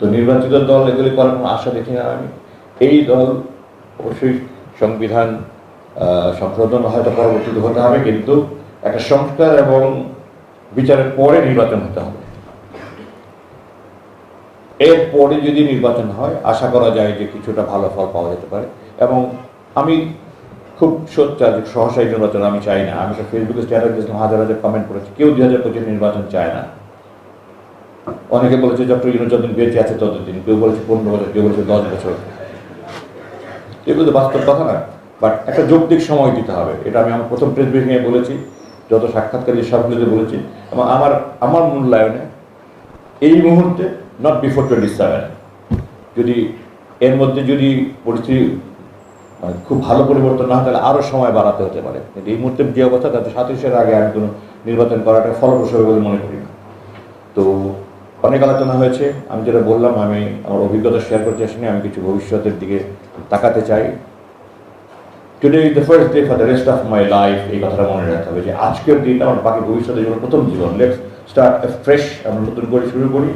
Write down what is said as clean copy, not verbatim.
তো নির্বাচিত দল এগুলি করার কোনো আশা দেখি না আমি। এই দল অবশ্যই সংবিধান সংশোধন হয়তো পরবর্তীতে হতে হবে, কিন্তু একটা সংস্কার এবং বিচারের পরে নির্বাচন হতে হবে। এরপরে যদি নির্বাচন হয় আশা করা যায় যে কিছুটা ভালো ফল পাওয়া যেতে পারে। এবং আমি খুব সোচ্চার যে সহসাই নির্বাচন আমি চাই না। আমি তো ফেসবুকে স্ট্যাটাস দিয়েছিলাম, হাজার হাজার কমেন্ট করেছি, কেউ 2025 নির্বাচন চায় না। অনেকে বলেছে ডক্টর ইউনূস যতদিন বেঁচে আছে ততদিন, কেউ বলেছে 15 বছর, কেউ বলেছে 10 বছর। এগুলো তো বাস্তব কথা না, বাট একটা যৌক্তিক সময় দিতে হবে। এটা আমি আমার প্রথম প্রেস ব্রিফিংয়ে বলেছি, যত সাক্ষাৎকারী সবগুলোতে বলেছি। এবং আমার মূল্যায়নে এই মুহূর্তে নট বিফোর 27, যদি এর মধ্যে যদি পরিস্থিতি খুব ভালো পরিবর্তন না হয় তাহলে আরও সময় বাড়াতে হতে পারে। কিন্তু এই মুহূর্তে যে অবস্থা তাতে 27-এর আগে আমি কোনো নির্বাচন করাটা ফলপ্রসূ হবে বলে মনে করি না। তো অনেক আলোচনা হয়েছে, আমি যেটা বললাম, আমি আমার অভিজ্ঞতা শেয়ার করতে আসিনি, আমি কিছু ভবিষ্যতের দিকে তাকাতে চাই। Today is the first day for the rest of my life, এই কথাটা মনে রাখতে হবে যে আজকের দিনটা আমার বাকি ভবিষ্যতের জন্য প্রথম জীবন। লেটস স্টার্ট ফ্রেশ, আমরা নতুন করে শুরু করি।